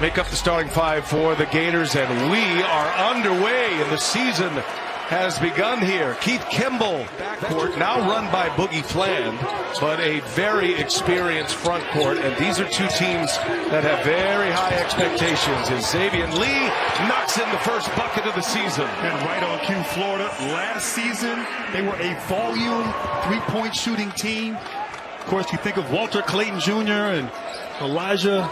make up the starting five for the Gators, and we are underway, and the season has begun here. Keith Kimball, backcourt, now run by Boogie Fland, but a very experienced front court, and these are two teams that have very high expectations. As Xavier Lee knocks in the first bucket of the season. And right on cue, Florida. Last season, they were a volume three-point shooting team. Of course, you think of Walter Clayton Jr. and Elijah,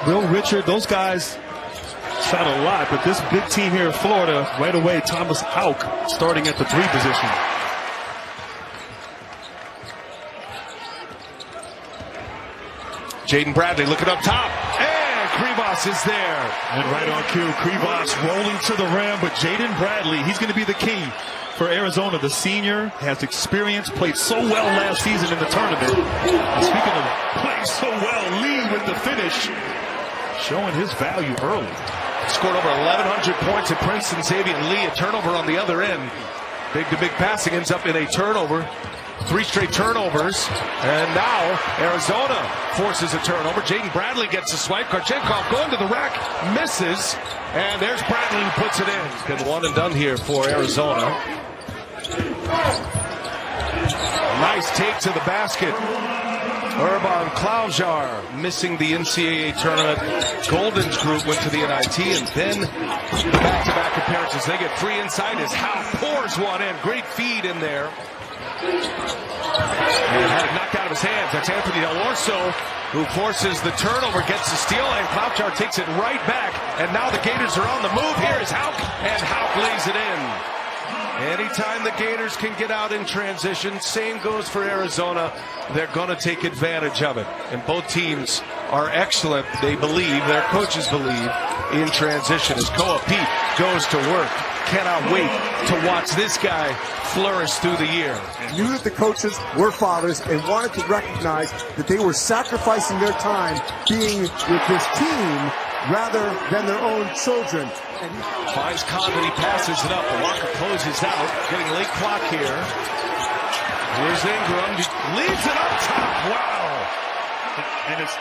Will Richard, those guys shot a lot, but this big team here in Florida, right away, Thomas Houck starting at the 3 position. Jaden Bradley looking up top, and Krivas is there. And right on cue, Krivas rolling to the rim, but Jaden Bradley, he's going to be the key for Arizona. The senior has experience, played so well last season in the tournament. And speaking of playing so well, Lee with the finish, showing his value early. Scored over 1,100 points at Princeton. Xavier Lee, a turnover on the other end. Big-to-big passing ends up in a turnover. 3 straight turnovers. And now Arizona forces a turnover. Jaden Bradley gets a swipe. Karchenkov going to the rack. Misses. And there's Bradley who puts it in. It's been one and done here for Arizona. A nice take to the basket. Urban Klaujar missing the NCAA tournament. Golden's group went to the NIT, and then back-to-back appearances. They get 3 inside as Howe pours one in. Great feed in there. And had it knocked out of his hands. That's Anthony Del Orso, who forces the turnover, gets the steal, and Klaujar takes it right back. And now the Gators are on the move. Here is Houck, and Houck lays it in. Anytime the Gators can get out in transition, same goes for Arizona. They're going to take advantage of it. And both teams are excellent. They believe, their coaches believe, in transition. As Koa Pete goes to work. Cannot wait to watch this guy flourish through the year. Knew that the coaches were fathers and wanted to recognize that they were sacrificing their time being with his team rather than their own children. Finds Condon, he passes it up. Walker closes out, getting late clock here. Here's Ingram, leaves it up top. Wow. And it's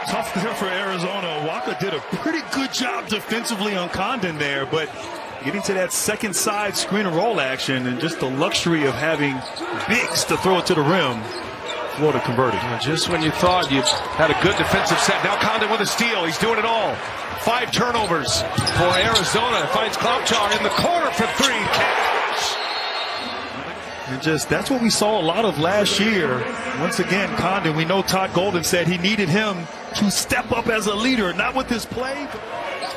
tough there for Arizona. Walker did a pretty good job defensively on Condon there, but getting to that second side screen and roll action and just the luxury of having bigs to throw it to the rim. Florida converted. Just when you thought you had a good defensive set, now Condon with a steal. He's doing it all. 5 turnovers for Arizona. Finds Klaujar in the corner for 3. Cash. And just that's what we saw a lot of last year. Once again, Condon, we know Todd Golden said he needed him to step up as a leader, not with his play.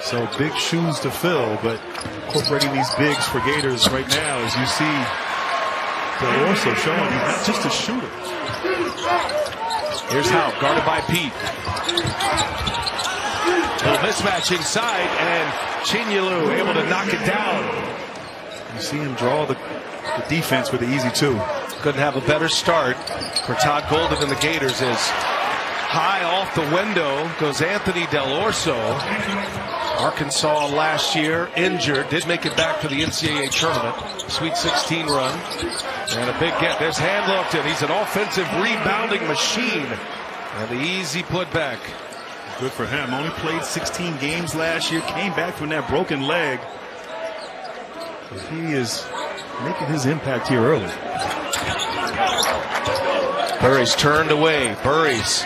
So big shoes to fill, but incorporating these bigs for Gators right now, as you see, they're also showing he's not just a shooter. Here's Howe, guarded by Pete. Little mismatch inside, and Chinyelu able to knock it down. You see him draw the defense with the easy 2. Couldn't have a better start for Todd Golden and the Gators as high off the window goes Anthony Del Orso. Arkansas last year, injured, did make it back to the NCAA tournament. Sweet 16 run. And a big get. There's Handlocked, and he's an offensive rebounding machine. And the easy putback. Good for him. Only played 16 games last year. Came back from that broken leg. But he is making his impact here early. Burry's turned away. Burry's.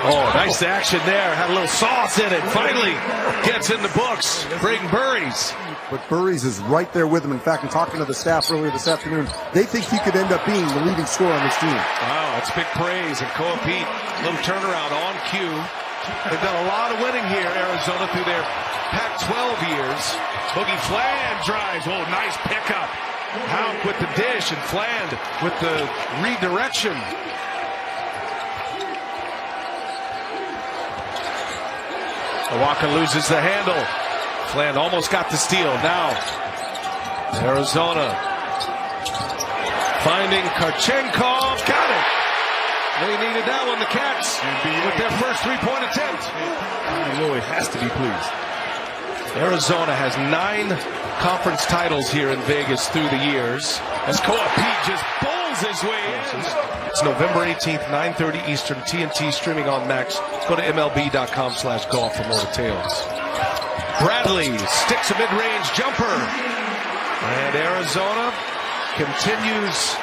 Oh, nice action there. Had a little sauce in it. Finally gets in the books. Braden Burry's. But Burry's is right there with him. In fact, in talking to the staff earlier this afternoon, they think he could end up being the leading scorer on this team. Wow, that's big praise. And Koa Pete, little turnaround on cue. They've done a lot of winning here, Arizona, through their Pac-12 years. Boogie Fland drives. Oh, nice pickup. Houck with the dish, and Fland with the redirection. Walker loses the handle. Fland almost got the steal. Now Arizona finding Karchenkov. Got it. They needed that one. The Cats with their first 3-point attempt. Lloyd has to be pleased. Arizona has 9 conference titles here in Vegas through the years. As Koa Pete just bowls drills his way in. It's November 18th, 9:30 Eastern, TNT streaming on Max. Go to MLB.com/golf for more details. Bradley sticks a mid-range jumper. And Arizona continues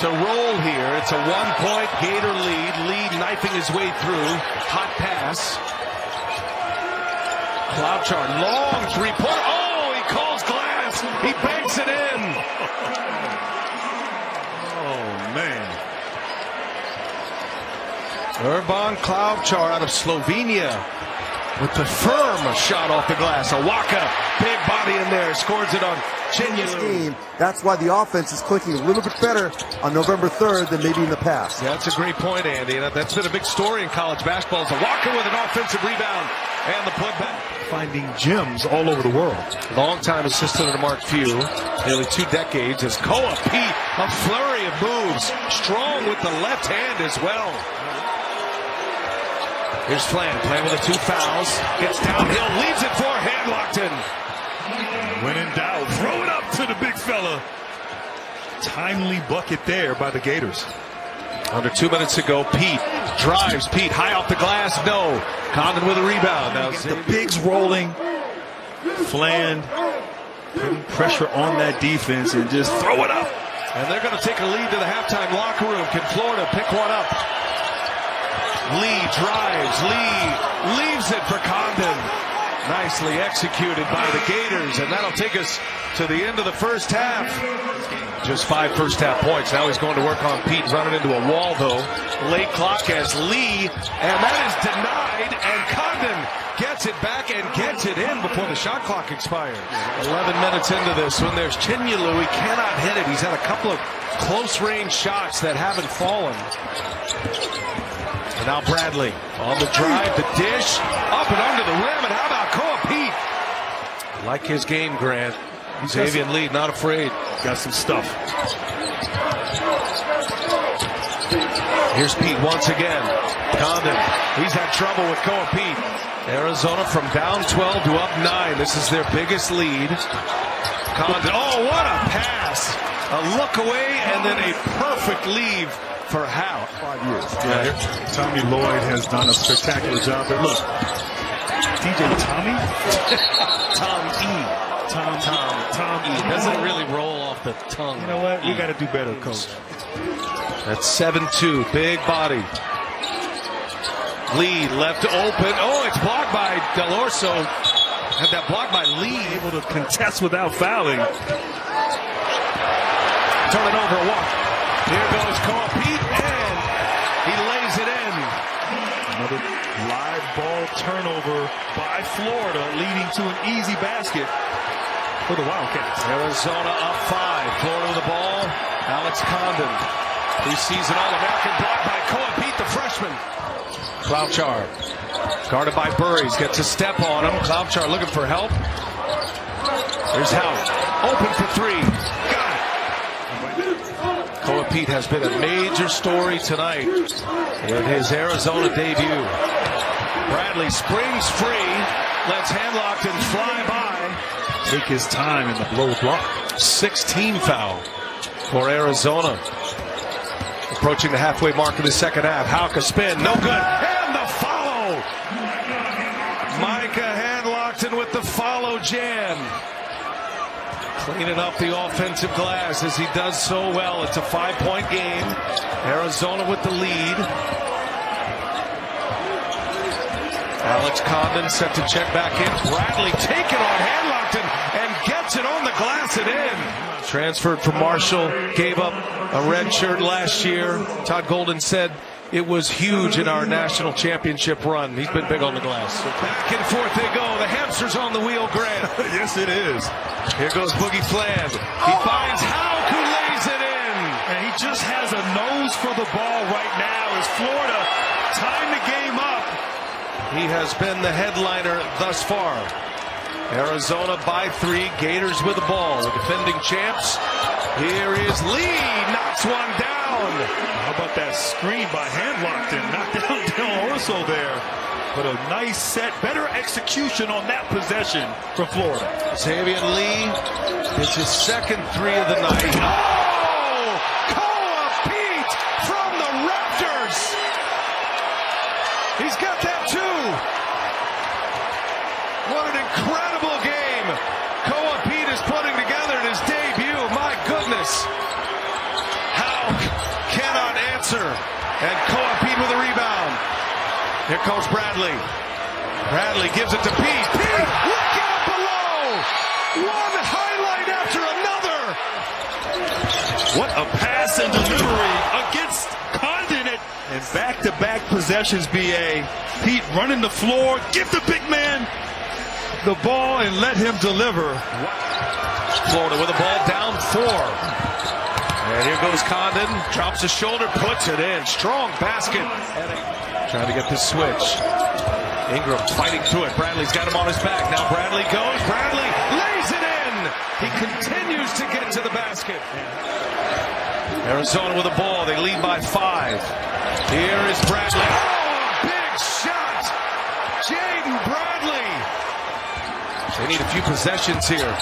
to roll here. It's a 1-point Gator lead. Lee knifing his way through. Hot pass. Klobuchar, long three-point. Oh, he calls glass. He banks it in. Oh, man. Urban Klobuchar out of Slovenia with the firm shot off the glass. Awaka, big body in there, scores it on Chinyelu. That's why the offense is clicking a little bit better on November 3rd than maybe in the past. Yeah, that's a great point, Andy. That's been a big story in college basketball. Awaka with an offensive rebound and the putback. Finding gems all over the world. Longtime assistant under Mark Few, nearly 2 decades, as Koa Pete, a flurry of moves, strong with the left hand as well. Here's Flan, playing with the 2 fouls, gets downhill, leaves it for Handlockton. When in doubt, throw it up to the big fella. Timely bucket there by the Gators. Under 2 minutes to go, Pete drives. Pete high off the glass, no. Condon with a rebound. Now the bigs rolling. Flan putting pressure on that defense and just throw it up. And they're going to take a lead to the halftime locker room. Can Florida pick one up? Lee drives. Lee leaves it for Condon. Nicely executed by the Gators, and that'll take us to the end of the first half. Just 5 first-half points. Now he's going to work on Pete, running into a wall, though. Late clock as Lee, and that is denied, and Condon gets it back and gets it in before the shot clock expires. 11 minutes into this, when there's Chinyelu, he cannot hit it. He's had a couple of close-range shots that haven't fallen. And now Bradley on the drive, the dish, up and under the rim, and how about Koa Pete? Like his game, Grant. Xavier Lee, not afraid. Got some stuff. Here's Pete once again. Condon, he's had trouble with Koa Pete. Arizona from down 12 to up 9. This is their biggest lead. Condon, oh, what a pass. A look away and then a perfect leave for Howe. 5 years. Yeah, Tommy Lloyd has done a spectacular job there. Look, DJ Tommy? Tom E. Doesn't really roll off the tongue. You know what? We got to do better, coach. That's 7-2. Big body. Lee left open. Oh, it's blocked by Del Orso. Had that blocked by Lee. Able to contest without fouling. Turn it over a walk. Here goes Koa Pete, and he lays it in. Another live ball turnover by Florida, leading to an easy basket for the Wildcats. Arizona up 5. Florida with the ball. Alex Condon, preseason All-American, blocked by Koa Pete, the freshman. Klobuchar, guarded by Burries, gets a step on him. Klobuchar looking for help. There's Howe, open for 3. Got it. Koa Pete has been a major story tonight in his Arizona debut. Bradley springs free, lets Handlockton fly by. Take his time in the blow block. 16 foul for Arizona. Approaching the halfway mark of the second half. Hauck a spin, no good. And the follow. Micah Handlockton with the follow jam. Cleaning up the offensive glass as he does so well. It's a 5-point game. Arizona with the lead. Alex Condon set to check back in. Bradley taking on Handlockton and gets it on the glass and in. Transferred from Marshall, gave up a red shirt last year. Todd Golden said it was huge in our national championship run. He's been big on the glass. Back and forth they go. The hamster's on the wheel, Grant. Yes, it is. Here goes Boogie Flan. He finds Hauck, who lays it in. And he just has a nose for the ball right now as Florida tying the game up. He has been the headliner thus far. Arizona by 3. Gators with the ball. The defending champs. Here is Lee. Knocks one down. How about that screen by Handlockton? Knocked down Del Orso there. But a nice set. Better execution on that possession for Florida. Xavier Lee. It's his second 3 of the night. Oh! He's got that too. What an incredible game Koa Pete is putting together in his debut. My goodness. Hauk cannot answer. And Koa Pete with a rebound. Here comes Bradley. Bradley gives it to Pete. Pete, look out below. One highlight after another. What a pass and delivery against Condon. And back-to-back possessions, B.A. Pete running the floor, give the big man the ball and let him deliver. Florida with the ball down 4. And here goes Condon, drops his shoulder, puts it in. Strong basket. Trying to get the switch. Ingram fighting through it. Bradley's got him on his back. Now Bradley goes. Bradley lays it in. He continues to get to the basket. Arizona with the ball. They lead by 5. Here is Bradley. Oh, a big shot. Jaden Bradley. They need a few possessions here.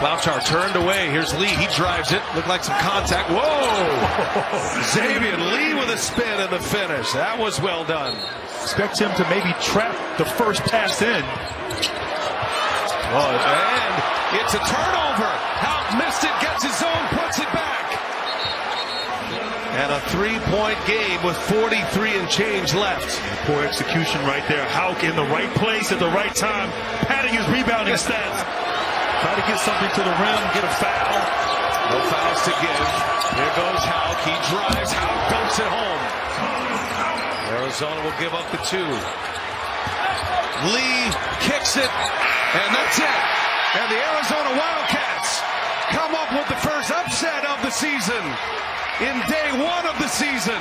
Cloutchar turned away. Here's Lee. He drives it. Looked like some contact. Whoa! Xavier Lee with a spin and the finish. That was well done. Expect him to maybe trap the first pass in. Oh, and it's a turnover. Hauk missed it, gets his own, puts it back. And a 3-point game with 43 and change left. Poor execution right there. Hauk in the right place at the right time, padding his rebounding stats. Try to get something to the rim, get a foul. No fouls to give. Here goes Hauk. He drives. Hauk dumps it home. Arizona will give up the 2. Lee kicks it, and that's it. And the Arizona Wildcats come up with the first upset of the season in day 1 of the season.